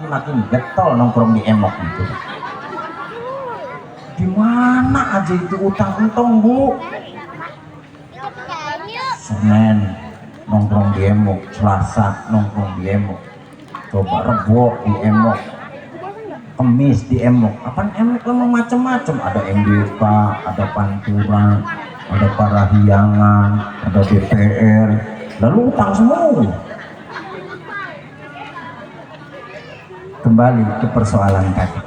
makin getol nongkrong di emok itu. Di mana aja itu utang entong Bu. Senin nongkrong di emok, Selasa nongkrong di emok, coba Rebo di emok, Kemis di emok. Apaan emok emang macem-macem, ada MDK, ada Pantura, ada Parahyangan, ada DPR, lalu utang semua. Kembali ke persoalan tadi.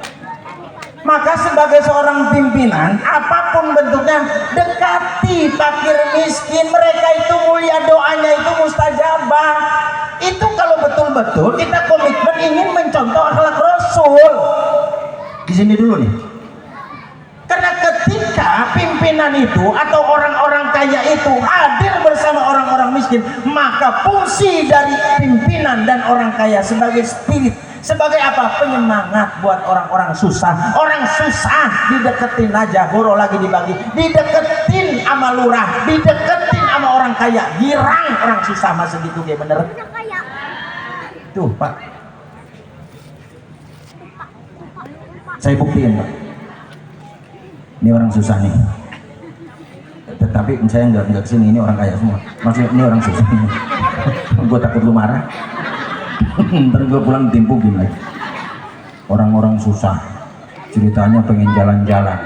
Maka sebagai seorang pimpinan, apapun bentuknya, dekati fakir miskin. Mereka itu mulia, doanya itu mustajabah. Itu kalau betul-betul kita komitmen ingin mencontoh akhlak Rasul. Di sini dulu nih. Karena ketika pimpinan itu atau orang-orang kaya itu hadir bersama orang-orang miskin, maka fungsi dari pimpinan dan orang kaya sebagai spirit, sebagai apa? Penyemangat buat orang-orang susah. Orang susah dideketin aja, goro lagi dibagi, dideketin sama lurah, dideketin sama orang kaya, girang orang susah masa gitu dia bener. Tuh Pak, saya buktiin Pak, ini orang susah nih, tetapi saya nggak kesini, ini orang kaya semua. Maksudnya ini orang susah. Gue takut lu marah. Ntar gue pulang ditimpukin lagi. Orang-orang susah, ceritanya pengen jalan-jalan,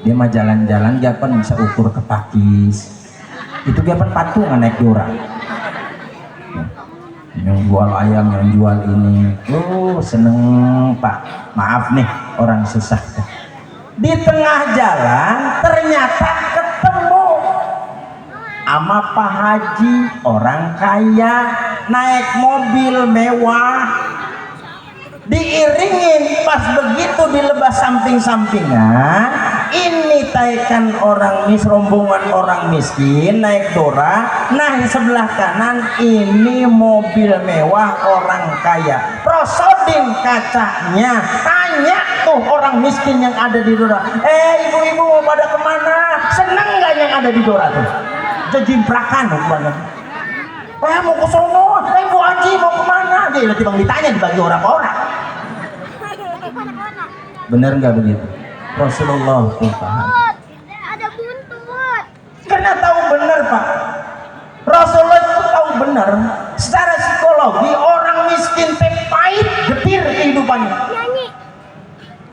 dia mah jalan-jalan gapan bisa ukur ke Pakis, itu gapan patungan naik dora, yang jual ayam, yang jual ini. Seneng Pak, maaf nih orang susah. Di tengah jalan ternyata ketemu sama Pak Haji, orang kaya, naik mobil mewah, diiringin. Pas begitu dilebas samping-sampingan, ini taikan orang rombongan orang miskin naik dora. Nah di sebelah kanan ini mobil mewah orang kaya. Prosodin kacanya, tanya tuh orang miskin yang ada di dora, ibu-ibu pada kemana? Seneng nggak yang ada di dora tuh? Jejimprakan banget. Mau ke sono, Bu Haji mau kemana? Dia nanti bang ditanya dibagi orang ke orang. Bener nggak begitu? Rasulullah tuh paham. Ada buntut. Karena tahu bener Pak. Rasulullah itu tahu bener. Secara psikologi orang miskin teh pahit, getir kehidupannya. Nyanyi.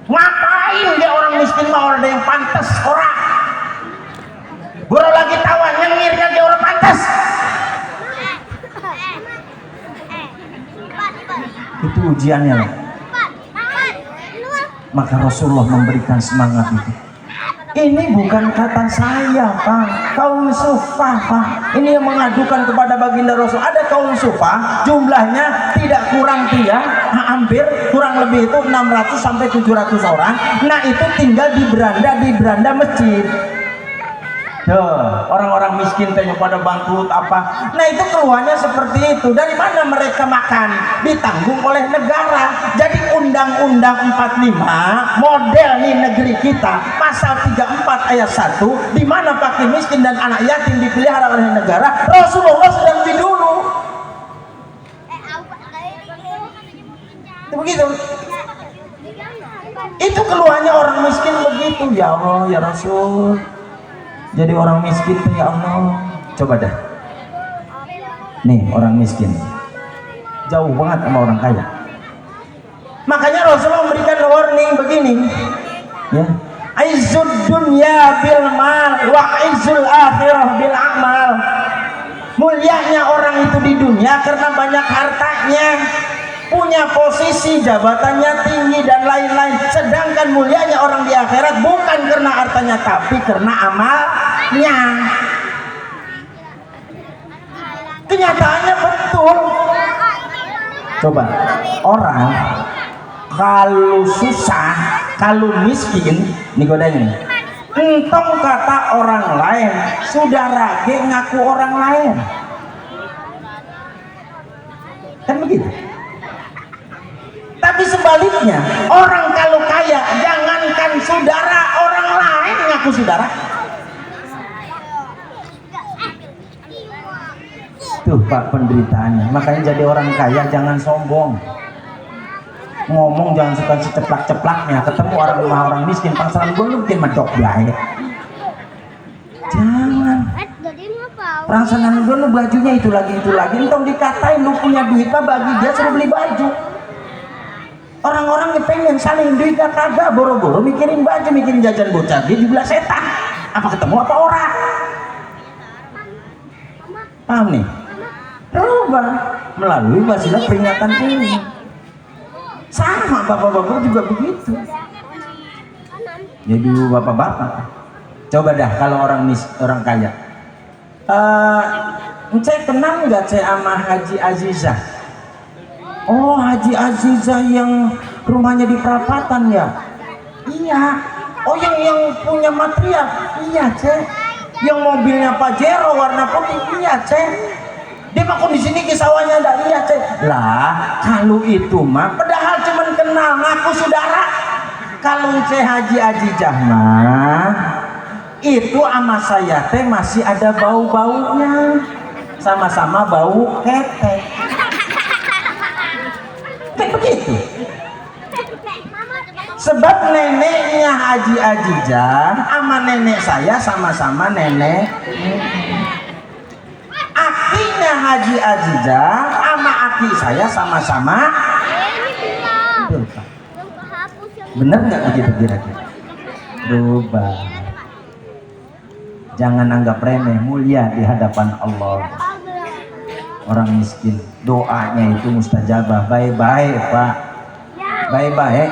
Ngapain dia orang miskin mau ada yang pantas orang? Guru lagi tawa nyengirnya dia orang pantas. Itu ujiannya lah. Maka Rasulullah memberikan semangat itu. Ini bukan kata saya Pak, kaum sufah Pak. Ini yang mengadukan kepada baginda Rasul. Ada kaum sufah, jumlahnya tidak kurang hampir kurang lebih itu 600 sampai 700 orang. Nah itu tinggal di beranda masjid. Orang-orang miskin tanya pada bangkrut apa. Nah itu keluarnya seperti itu. Dari mana mereka makan? Ditanggung oleh negara. Jadi Undang-Undang 45 model nih negeri kita, pasal 34 ayat 1, di mana fakir miskin dan anak yatim dipelihara oleh negara. Rasulullah sudah lebih dulu. Itu begitu. Itu keluarnya orang miskin begitu. Ya Allah ya Rasul, jadi orang miskin tuh ya Allah. Coba dah, nih orang miskin jauh banget sama orang kaya. Makanya Rasulullah memberikan warning begini ya, aizzud dunya bil mal wa aizzul akhirah bil amal. Mulianya orang itu di dunia karena banyak hartanya, punya posisi, jabatannya tinggi dan lain-lain. Sedangkan mulianya orang di akhirat bukan karena hartanya tapi karena amalnya. Kenyataannya betul. Coba orang kalau susah, kalau miskin, nih godain nih, entong kata orang lain, saudara ge ngaku orang lain, kan begitu. Tapi sebaliknya, orang kalau kaya, jangankan saudara, orang lain ngaku saudara. Tuh Pak penderitaannya. Makanya jadi orang kaya jangan sombong. ngomong jangan suka ceplak-ceplaknya, ketemu orang miskin pangsalan gue mungkin medok belai. Jangan Jadi ngapa? pangsalan gue lu bajunya itu lagi entong dikatain lu punya duit mah bagi dia suruh beli baju. Orang-orang yang pengen saling duit gak kagak, boro-boro mikirin baju, mikirin jajan bocah, dia juga setan. Apa ketemu apa orang? Paham nih? Rubah melalui wasilah peringatan ini. Sama bapak-bapak juga begitu. Jadi bapak-bapak. Coba dah kalau orang kaya. Saya kenal nggak saya sama Haji Azizah? Oh, Haji Azizah yang rumahnya di perapatan ya? Iya. Oh, yang punya material? Iya, Cek. Yang mobilnya Pajero warna putih? Iya, Cek. Dia mah kondisi kisahnya ada? Iya, Cek. Lah, kalau itu mah padahal cuman kenal, ngaku saudara. Kalau Cek Haji Azizah mah itu sama saya teh masih ada bau-baunya. Sama-sama bau ketek. Begitu. Sebab neneknya Haji Azizah sama nenek saya sama-sama nenek. Akinya Haji Azizah sama aki saya sama-sama. Bener nggak begitu kira-kira? Rubah. Jangan anggap remeh, mulia di hadapan Allah. Orang miskin doanya itu mustajabah. Baik-baik Pak, baik-baik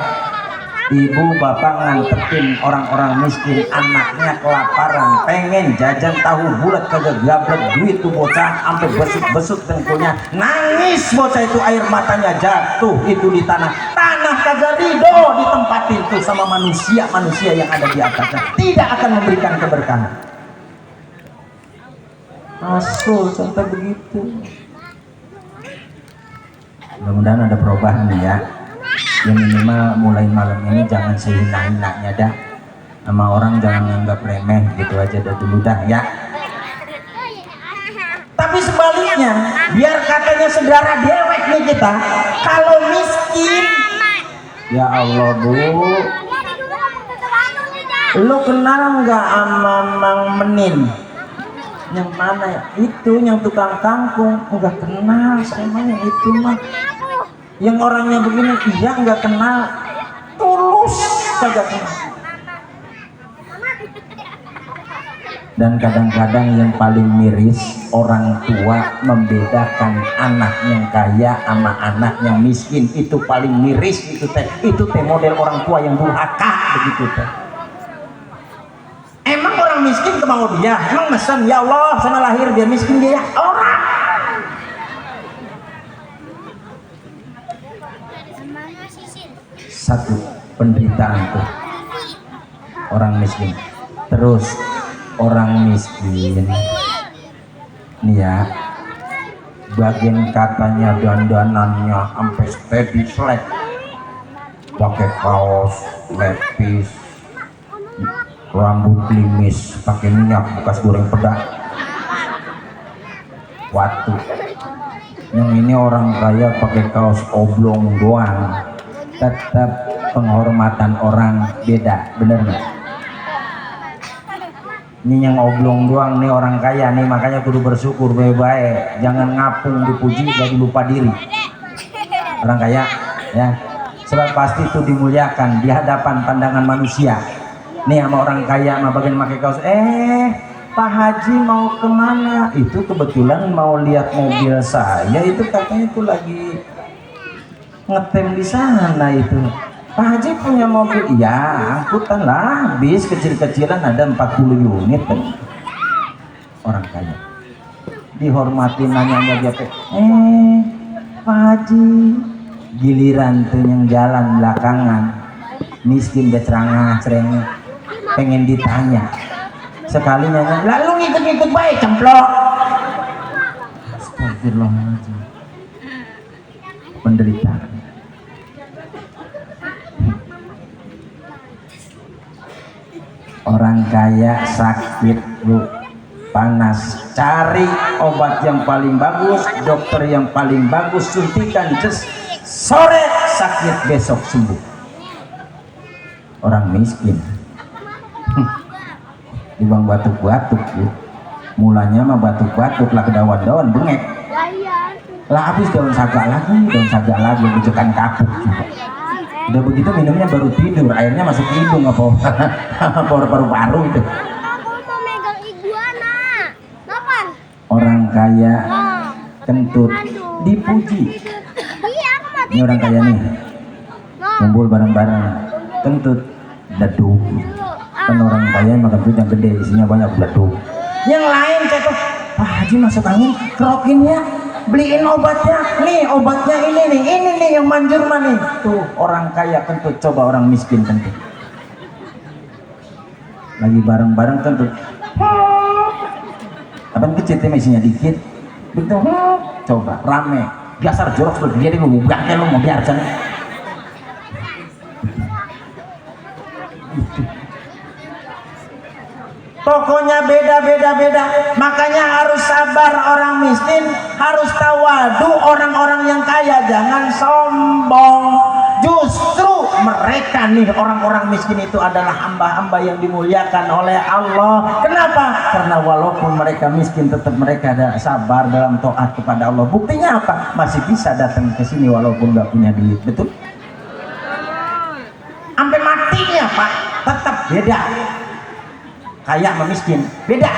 ibu bapak nganterin orang-orang miskin, anaknya kelaparan pengen jajan tahu bulat kagak gablek duit tuh bocah sampai besut-besut dengkulnya, nangis bocah itu, air matanya jatuh itu di tanah kagak ridho ditempatin tuh sama manusia yang ada di atasnya, tidak akan memberikan keberkahan. Rasul sampai begitu. Mudah-mudahan ada perubahan nih ya. Yang minimal mulai malam ini jangan sehina-hinanya dah. Sama orang jangan nganggap remeh gitu aja dah dulu dah ya. Tapi sebaliknya, biar katanya saudara dewek nih kita, kalau miskin, ya Allah Bu, lu kenal nggak sama Mang Menin? Yang mana ya? Itu yang tukang kangkung. Enggak kenal sama yang itu mah. Yang orangnya begini, iya enggak kenal. Tulus kagak kenal. Dan kadang-kadang yang paling miris, orang tua membedakan anak yang kaya sama anak yang miskin. Itu paling miris itu teh. Itu teh model orang tua yang durhaka begitu teh. Emang orang miskin kemau dia? Emang mesen, ya Allah sana lahir dia miskin dia? Orang. Satu penderitaan tuh orang miskin. Terus orang miskin nih ya, bagian katanya dandanannya sampai steady flat, pakai kaos lepis, rambut limis, pakai minyak bekas goreng pedas. Waktu yang ini orang kaya pakai kaos oblong doang, tetap penghormatan orang beda, bener nggak? Ini yang oblong doang nih orang kaya nih, makanya kudu bersyukur baik-baik, jangan ngapung dipuji jadi lupa diri. Orang kaya ya, sebab pasti itu dimuliakan di hadapan pandangan manusia. Nih sama orang kaya sama bagian pakai kaos, Pak Haji mau kemana? Itu kebetulan mau lihat mobil saya, itu katanya itu lagi ngetem di sana itu. Pak Haji punya mobil? Iya, angkutan lah, bis kecil-kecilan ada 40 unit. Orang kaya dihormati, nanya dia Pak Haji, giliran tuh yang jalan belakangan miskin becerangah-cerengah pengen ditanya, sekali nanya, lalu ngikut-ngikut baik cemplok. Astagfirullahaladzim, penderitaan. Orang kaya sakit lu, panas, cari obat yang paling bagus, dokter yang paling bagus, suntikan sore sakit besok sembuh. Orang miskin dibang batuk-batuk ya. Mulanya mah batuk-batuk lah kedawan-dawan bengek lah, habis daun saga lagi bujukan kapuk juga. Udah begitu minumnya baru tidur, airnya masuk ke hidung apa paru-paru itu. Aku mau megang iguana. Kapan? Orang kaya kentut dipuji. Iya, aku mau Ini orang kaya nih kumpul bareng-bareng kentut deduk. Kan orang kaya makan kentut yang gede isinya banyak deduk. Yang lain cakap, Pak Haji masuk angin, kerokin ya, beliin obatnya. Nih obatnya ini nih yang manjur mah nih. Tuh orang kaya kentut, coba orang miskin kentut. Lagi bareng-bareng kentut. Abang kecil tem isinya dikit. Begitu, coba rame. Biasa jorok seperti dia gue gugaknya lu mau biarkan. Pokoknya beda-beda. Makanya harus sabar orang miskin, harus tawadu orang-orang yang kaya, jangan sombong. Justru mereka nih orang-orang miskin itu adalah hamba-hamba yang dimuliakan oleh Allah. Kenapa? Karena walaupun mereka miskin tetap mereka ada sabar dalam taat kepada Allah. Buktinya apa? Masih bisa datang ke sini walaupun nggak punya duit, betul? Sampai matinya Pak, tetap beda. Kaya sama miskin beda.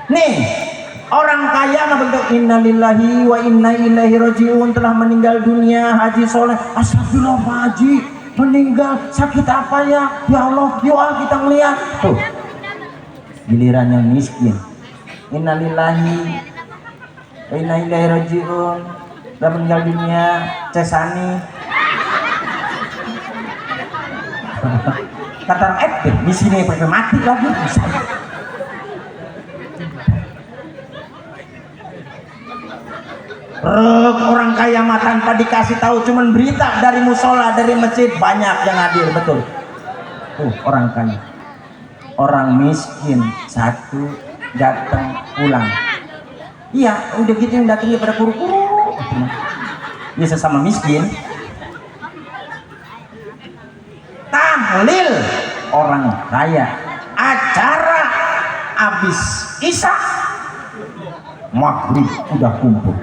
Nih orang kaya mah bentuk innalillahi wa inna ilaihi rajiun, telah meninggal dunia Haji Soleh. Astagfirullah Pak Haji meninggal, sakit apa ya Allah, yuk kita ngeliat tuh. Giliran yang miskin innalillahi wa inna ilaihi rajiun, telah meninggal dunia Cesani. Kata orang di sini pakai mati lagi bisa. Orang kaya mah tanpa dikasih tahu, cuman berita dari musola, dari masjid banyak yang hadir, betul. Orang kaya, orang miskin satu datang pulang. Iya, udah gitu yang datangnya pada kuru-kuru. Ini sesama miskin. Tahlil orang kaya, acara habis isya maghrib udah kumpul.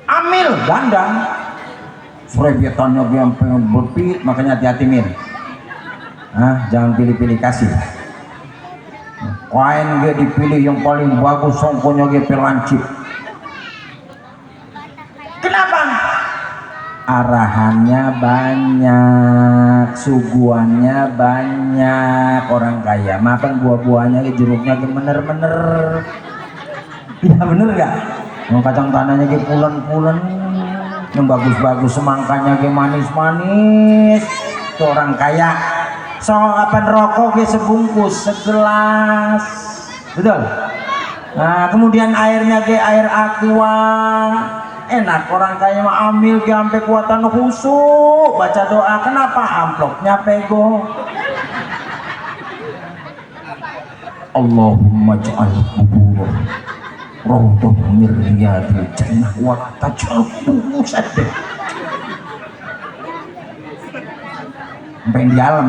Amil gandang, frebetannya dia pengen berpit, makanya hati-hati Mir. Jangan pilih-pilih kasih. Kain dia dipilih yang paling bagus, songkonya dia pelancip. Kenapa? Arahannya banyak, suguhannya banyak. Orang kaya makan buah-buahnya, jeruknya bener-bener. Iya bener nggak? Yang kacang tanahnya ke pulen-pulen, yang bagus-bagus, semangkanya ke manis-manis. Itu orang kaya. So apa rokok ke sebungkus, segelas, betul? Nah kemudian airnya ke air aqua. Enak orang kaya mah ambil ke sampai kuatan khusyuk baca doa. Kenapa? Amplopnya pego. Allahumma ja'al kubur rawdah min riyadil jannah wa la taj'alhu sadda. Sampai di alam.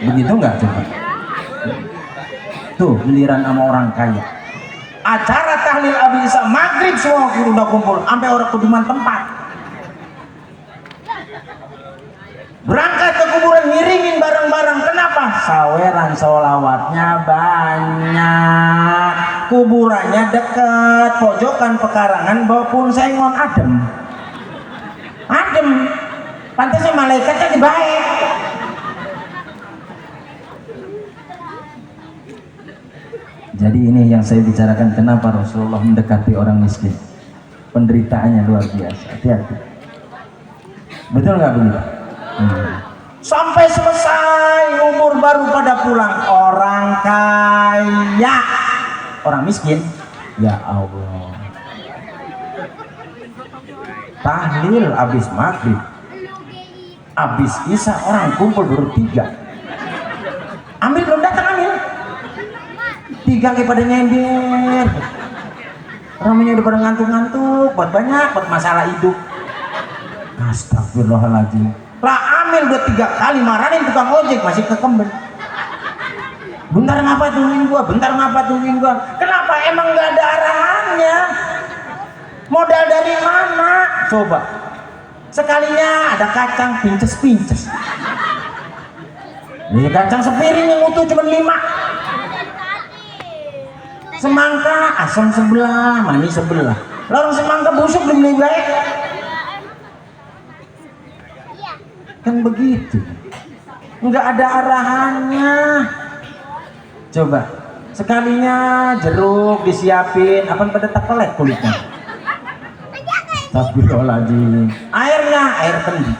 Begitu enggak coba? Tuh giliran sama orang kaya. Acara tahlil Abi Isa maghrib semua udah kumpul, sampai orang kuduman tempat. Berangkat ke kuburan ngiringin bareng-bareng. Kenapa? Saweran solawatnya banyak, kuburannya dekat, pojokan pekarangan, bawa sengon adem. Pantasnya malaikatnya dibaik. Jadi ini yang saya bicarakan, kenapa Rasulullah mendekati orang miskin. Penderitaannya luar biasa. Hati-hati. Betul nggak begitu? Sampai selesai umur baru pada pulang. Orang kaya, orang miskin, ya Allah. Tahlil habis maghrib, habis isya orang kumpul baru 3. Ambil belum datang ambil. 3 tiga kayak pada nyender. Ramenya udah pada ngantuk-ngantuk, buat banyak, buat masalah hidup. Astagfirullahaladzim. Lah Amil udah 3 kali marahin tukang ojek masih kekemben. Bentar ngapa tungguin gua, bentar ngapa tungguin gua. Kenapa? Emang nggak ada arahannya. Modal dari mana? Coba. Sekalinya ada kacang pinces-pinces. Ini kacang sepiring yang utuh cuma 5. Semangka asam sebelah, manis sebelah. Lorong semangka busuk beli baik. Kan begitu. Nggak ada arahannya. Coba. Sekalinya jeruk disiapin, apa pada tekelet kulitnya. Astagfirullahaladzim. Airnya air kendi.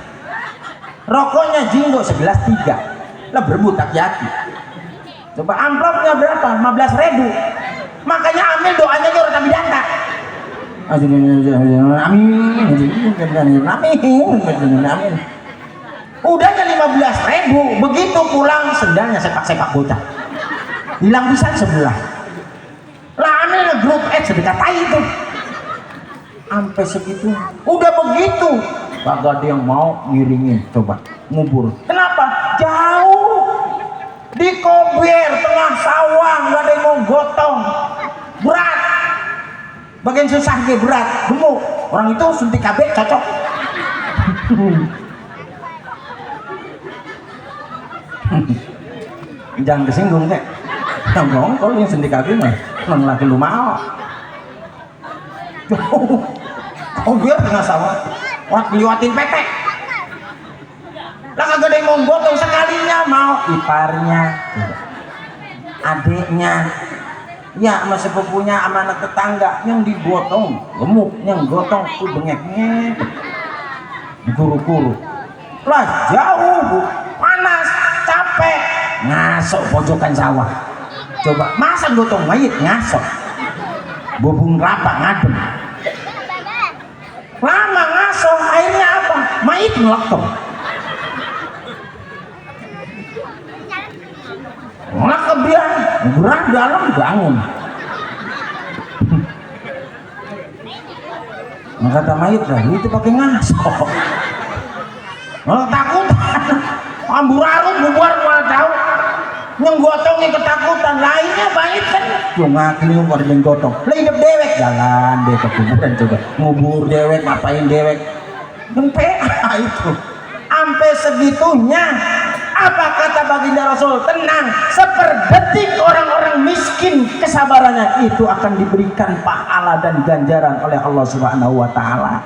Rokoknya Jinggo 11.3. Lah berebut aki-aki. Coba amplopnya berapa? 15.000. Makanya Amil doanya ke orang bidanta. Amin. Udahnya 15.000. Begitu pulang sendalnya sepak-sepak bocah. Hilang pisan sebelah. Lah Amil ngegroup sedekat tai itu. Sampai segitu. Udah begitu. Kagak ada yang mau ngiringin. Coba ngubur. Kenapa? Jauh. Di Kober tengah sawah nggak ada yang mau gotong. Berat. Bagian susah ge berat, gemuk. Orang itu suntik KB cocok. Jangan kesinggung kek. Ngomong kalau yang suntik KB mah nang laki lu mau. Kober tengah sawah. Wah, liwatin petek. Lah kagak ada yang mau gotong, sekalinya mau iparnya, adiknya, ya sama sepupunya, sama anak tetangga yang digotong, gemuk, yang gotong tuh bengeknya, guru-guru. Lah jauh bu, panas, capek, ngasok pojokan sawah. Coba masa gotong mayit ngasok, bubung kelapa ngadem. Lama ngasok, akhirnya apa? Mayit ngelokong. Ngelak kebiang, gerah dalam bangun. Maka kata mayit lah, itu pakai ngasok. Malah takut, amburadul bubar malah tahu. Yang gotongnya ketakutan, lainnya mayit kan. Yo ngakli umur yang gotong. Lah hidup dewek jalan deh ke kuburan coba. Ngubur dewek, ngapain dewek? Gempe itu. Sampai segitunya. Apa kata baginda Rasul? Tenang, seperdetik orang-orang miskin kesabarannya itu akan diberikan pahala dan ganjaran oleh Allah Subhanahu wa taala.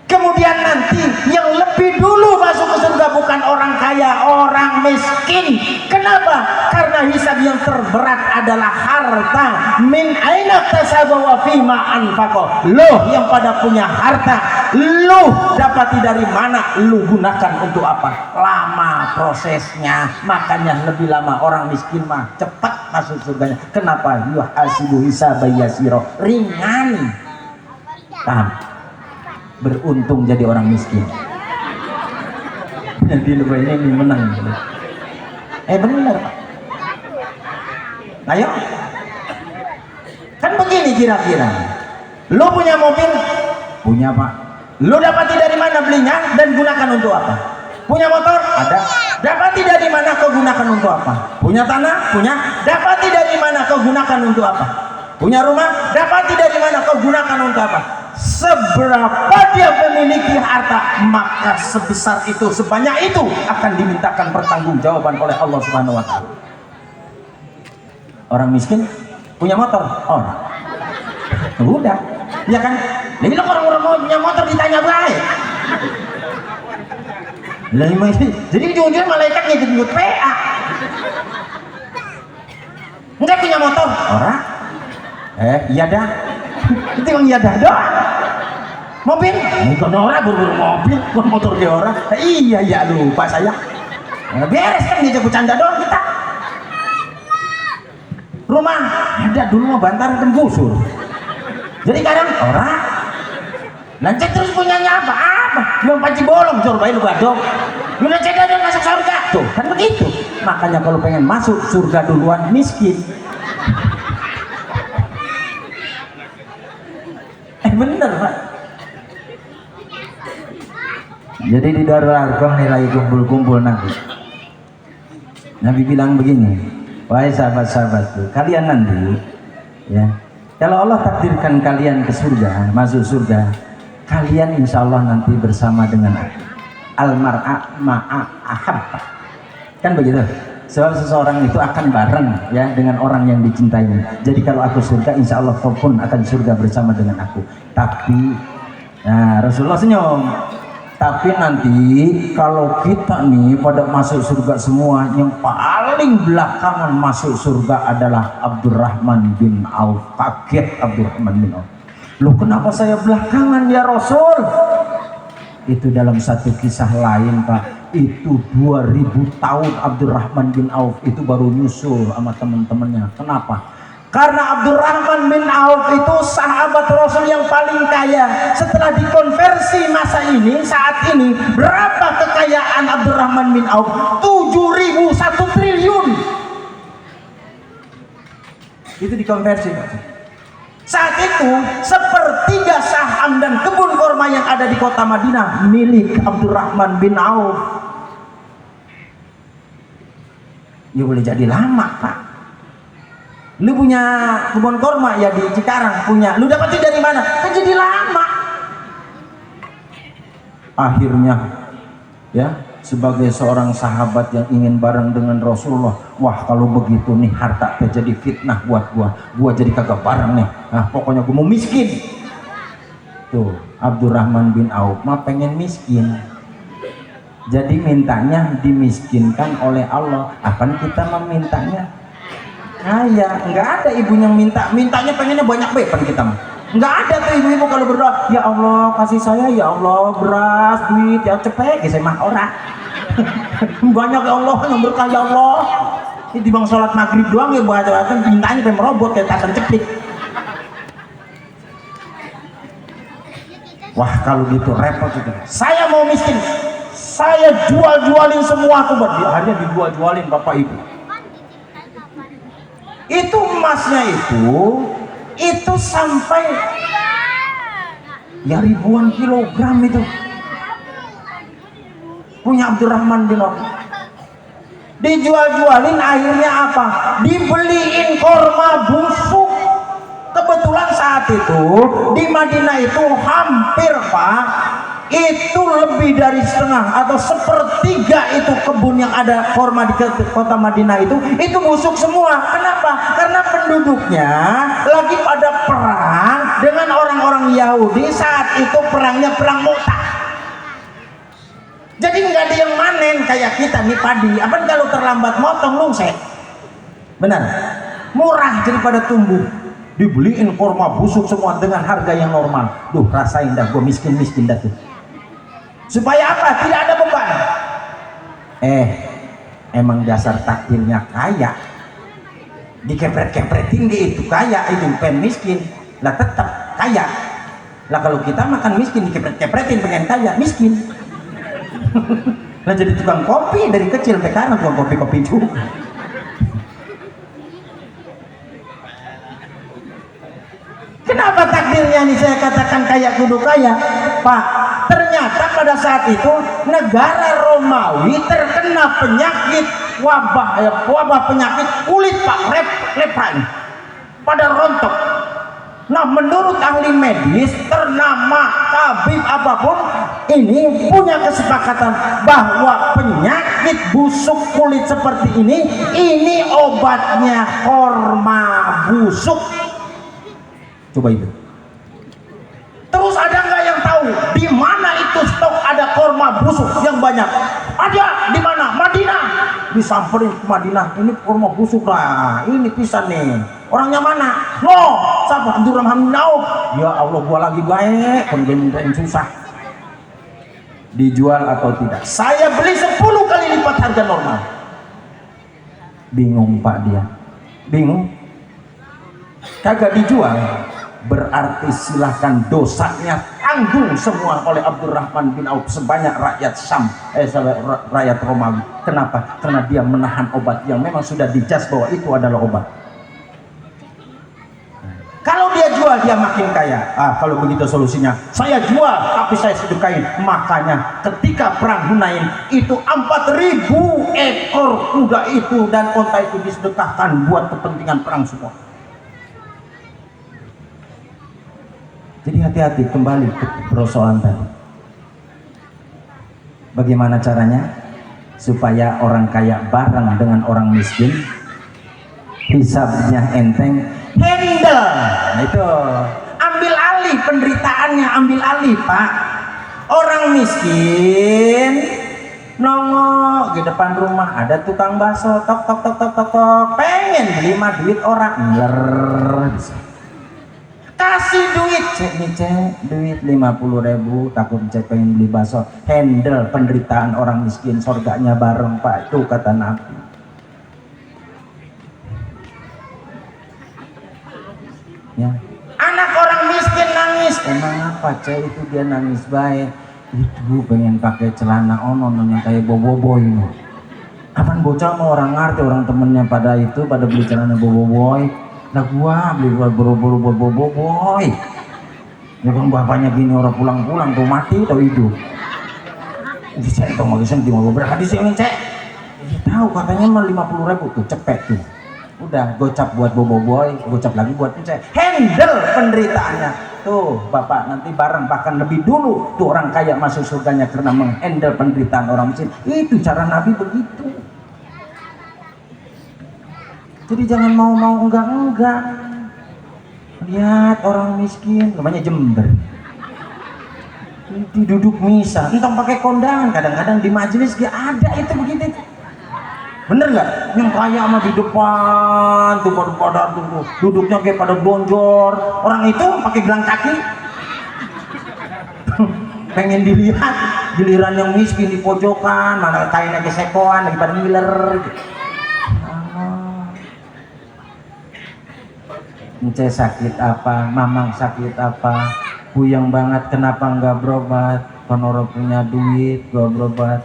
Kemudian nanti yang lebih dulu masuk ke surga bukan orang kaya, orang miskin. Kenapa? Karena hisab yang terberat adalah harta. Min aina tasabawa fima anfaqo. Loh yang pada punya harta, lu dapati dari mana? Lu gunakan untuk apa? Lama prosesnya, makanya lebih lama. Orang miskin mah cepat masuk surganya. Kenapa? Yuhasibu hisabayasiro, ringan. Paham? Beruntung jadi orang miskin. Jadi lebaynya ini menang. Benar Pak. Ayo. Kan begini kira-kira. Lu punya mobil? Punya Pak. Lu dapati dari mana belinya dan gunakan untuk apa? Punya motor? Ada. Dapati dari mana kau gunakan untuk apa? Punya tanah? Punya. Dapati dari mana kau gunakan untuk apa? Punya rumah? Dapati dari mana kau gunakan untuk apa? Seberapa dia memiliki harta, maka sebesar itu, sebanyak itu akan dimintakan pertanggungjawaban oleh Allah Subhanahu wa taala. Orang miskin punya motor? Udah. Ya kan? Jadi orang-orang punya motor ditanya baik. Jadi ujung-ujungnya malaikat ngikut-ngikut PA. Enggak punya motor? Orang? Iya dah. Itu yang iya dah doang. Mobil? Bukan orang buru-buru mobil, bukan motor dia orang. Iya lupa saya. Beres kan dia bercanda doang kita. Rumah ada dulu mau bantaran gusur. Jadi kadang orang lancet terus punyanya apa? Belum panci bolong, coba lu badong. Lu lancet dan masuk surga tuh, kan begitu. Makanya kalau pengen masuk surga duluan miskin, Bener Pak. Jadi di Darul Arqam nih lagi kumpul-kumpul Nabi bilang begini, wahai sahabat-sahabatku, kalian nanti ya, kalau Allah takdirkan kalian ke surga, masuk surga, kalian insya Allah nanti bersama dengan aku. Almar'a ma'a ahabba, kan begitu. Sebab seseorang itu akan bareng ya dengan orang yang dicintainya. Jadi kalau aku surga, insya Allah kau pun akan surga bersama dengan aku. Tapi nah, Rasulullah senyum. Tapi nanti kalau kita nih pada masuk surga semua, yang paling belakangan masuk surga adalah Abdurrahman bin Auf. Kaget Abdurrahman bin Auf. Loh, kenapa saya belakangan ya Rasul? Itu dalam satu kisah lain Pak. Itu 2000 tahun Abdurrahman bin Auf itu baru nyusul sama teman-temannya. Kenapa? Karena Abdurrahman bin Auf itu sahabat Rasul yang paling kaya. Setelah dikonversi masa ini, saat ini, berapa kekayaan Abdurrahman bin Auf? 7.000, 1 triliun. Itu dikonversi. Saat itu, sepertiga saham dan kebun kurma yang ada di kota Madinah milik Abdurrahman bin Auf. Ya boleh jadi lama Pak. Lu punya kebun kurma ya di Cikarang punya. Lu dapetin dari mana? Kan jadi lama. Akhirnya ya, sebagai seorang sahabat yang ingin bareng dengan Rasulullah, wah kalau begitu nih harta terjadi fitnah buat gua jadi kagak bareng nih. Nah, pokoknya gua mau miskin. Tuh, Abdurrahman bin Auf mah pengen miskin. Jadi mintanya dimiskinkan oleh Allah. Apaan kita memintanya? Kaya, nggak ada ibunya mintanya pengennya banyak bepan kita mah. Nggak ada tuh ibu-ibu kalau berdoa, ya Allah kasih saya ya Allah beras, duit, ya cepet, saya mah orang. Banyak ya Allah, yang berkah ya Allah. Ini bang sholat maghrib doang ya buat mintanya pengen merobot kayak tasan cepik. Wah kalau gitu repot itu. Saya mau miskin, saya jualin semua aku buat dia, hanya dijualin bapak ibu. Itu emasnya itu sampai ya ribuan kilogram itu punya Abdurrahman bin Auf. Dijualin akhirnya apa? Dibeliin korma busuk. Kebetulan saat itu di Madinah itu hampir Pak, itu lebih dari setengah atau sepertiga itu kebun yang ada korma di kota Madinah itu busuk semua. Kenapa? Karena penduduknya lagi pada perang dengan orang-orang Yahudi. Saat itu perangnya perang Mu'tah. Jadi nggak ada yang manen kayak kita nih padi. Apa kalau terlambat motong lungsek? Benar. Murah daripada tumbuh. Dibeliin korma busuk semua dengan harga yang normal. Duh, rasain dah gue miskin dah tuh. Supaya apa? Tidak ada beban. Emang dasar takdirnya kaya. Dikepret-kepretin dia itu kaya, itu pengen miskin. Lah tetap kaya. Lah kalau kita makan miskin dikepret-kepretin pengen kaya, miskin. Lah jadi tukang kopi dari kecil sampai sekarang tukang kopi juga. Kenapa takdirnya nih saya katakan kaya kudu kaya, Pak? Ternyata pada saat itu negara Romawi terkena penyakit wabah penyakit kulit Pak, lepra ini pada rontok. Nah menurut ahli medis ternama tabib apapun ini punya kesepakatan bahwa penyakit busuk kulit seperti ini obatnya korma busuk. Coba itu. Terus ada nggak yang tahu di mana itu stok ada korma busuk yang banyak? Ada di mana? Madinah. Disamperin ke Madinah. Ini korma busuk lah. Ini pisan nih. Orangnya mana? No, siapa? Abdurrahman bin Auf. Ya Allah, gua lagi baik. Pengen susah. Dijual atau tidak? Saya beli 10 kali lipat harga normal. Bingung Pak dia. Bingung. Kagak dijual. Berarti silahkan dosanya tanggung semua oleh Abdurrahman bin Auf sebanyak rakyat rakyat Romawi. Kenapa? Karena dia menahan obat yang memang sudah dijas bahwa itu adalah obat. Kalau dia jual jual dia makin kaya. Kalau begitu solusinya, saya jual tapi saya sedekahin. Makanya ketika perang Hunain itu 4.000 ekor kuda itu dan onta itu disedekahkan buat kepentingan perang semua. Jadi hati-hati, kembali ke persoalan tadi. Bagaimana caranya supaya orang kaya bareng dengan orang miskin, hisabnya enteng, handle. Nah itu, ambil alih penderitaannya, ambil alih Pak. Orang miskin nongok di depan rumah ada tukang bakso, tok tok tok tok tok tok, pengen beli mah duit orang, kasih duit, cek nih cek, duit 50.000, takut cek pengen beli bakso. Handle penderitaan orang miskin, surganya bareng Pak, itu kata Nabi. Ya. Anak orang miskin nangis, emang apa cek itu dia nangis baik? Itu pengen pakai celana onon yang kayak boboiboy. Apaan bocah mau orang ngerti, orang temennya pada itu pada beli celana boboiboy. Nah gua beli buru-buru buat boboiboy. Ya bang bapaknya gini orang pulang-pulang tuh mati atau hidup. Jadi cek itu mau di mau berapa di sini cek? Tahu katanya mah 50.000 tuh cepet tuh. Udah gocap buat boboiboy, gocap lagi buat cek. Handle penderitaannya. Tuh bapak nanti bareng bahkan lebih dulu tuh orang kaya masuk surganya karena menghandle penderitaan orang miskin. Itu cara Nabi begitu. Jadi jangan mau enggak. Lihat orang miskin, namanya Jember. Duduk misa, entah pakai kondangan, kadang-kadang di majelis gak ada itu begitu. Bener nggak? Yang kaya mah di depan tuh pada tuh duduknya kayak pada bonjor. Orang itu pakai gelang kaki. Pengen dilihat, giliran yang miskin di pojokan, mana kainnya gesekoan lagi pada ngiler. Ence sakit apa, mamang sakit apa, buyang banget kenapa nggak berobat, konoro punya duit gua berobat.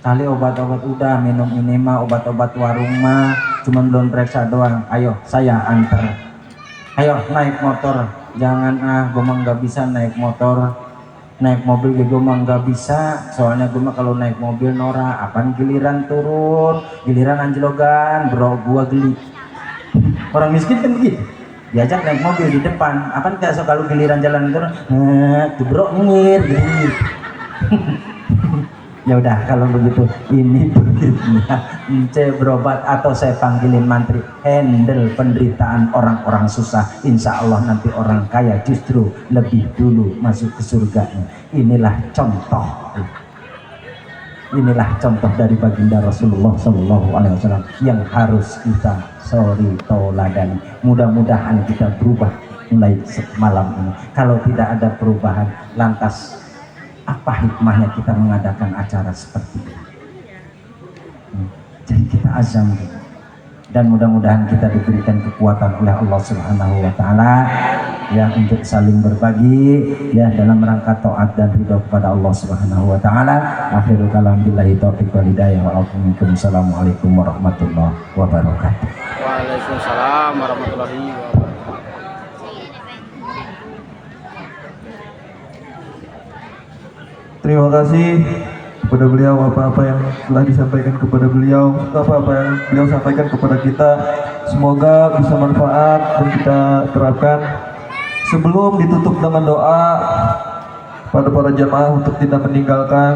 Kali obat-obat udah minum ini mah obat-obat warung mah, cuman belum periksa doang. Ayo saya antar, ayo naik motor, jangan gua mah nggak bisa naik motor, naik mobil gue mah nggak bisa, soalnya gue mah kalau naik mobil norak, apaan giliran turun, giliran anjlogan, bro gua geli. Orang miskin kan begitu, diajak naik mobil di depan, apa enggak so kalau giliran jalan turun, tuh bro nyengir, gitu. Ya udah kalau begitu ini duitnya, ence berobat atau saya panggilin mantri, handle penderitaan orang-orang susah, insya Allah nanti orang kaya justru lebih dulu masuk ke surganya. Inilah contoh dari baginda Rasulullah SAW yang harus kita toladani. Mudah-mudahan kita berubah mulai malam ini. Kalau tidak ada perubahan, lantas apa hikmahnya kita mengadakan acara seperti ini? Jadi kita azam dulu. Dan mudah-mudahan kita diberikan kekuatan oleh Allah Subhanahu wa Ta'ala ya untuk saling berbagi ya dalam rangka taat dan ridho kepada Allah Subhanahu wa Ta'ala. Akhirul kalam billahi taufiq wal hidayah wa assalamualaikum warahmatullahi wabarakatuh. Waalaikumsalam warahmatullahi wabarakatuh. Terima kasih kepada beliau, apa-apa yang telah disampaikan kepada beliau, apa-apa yang beliau sampaikan kepada kita, semoga bisa manfaat dan kita terapkan. Sebelum ditutup dengan doa pada para jamaah untuk tidak meninggalkan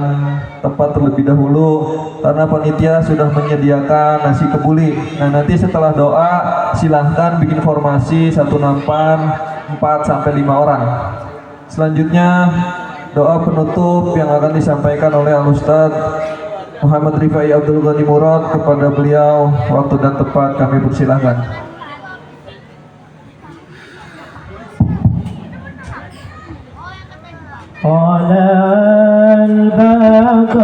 tempat terlebih dahulu karena panitia sudah menyediakan nasi kebuli. Nah nanti setelah doa silahkan bikin formasi satu nampan 4-5 orang. Selanjutnya doa penutup yang akan disampaikan oleh Al-Ustadz Muhammad Rifai Abdul Ghani Murad. Kepada beliau waktu dan tempat kami persilahkan. طلع البدر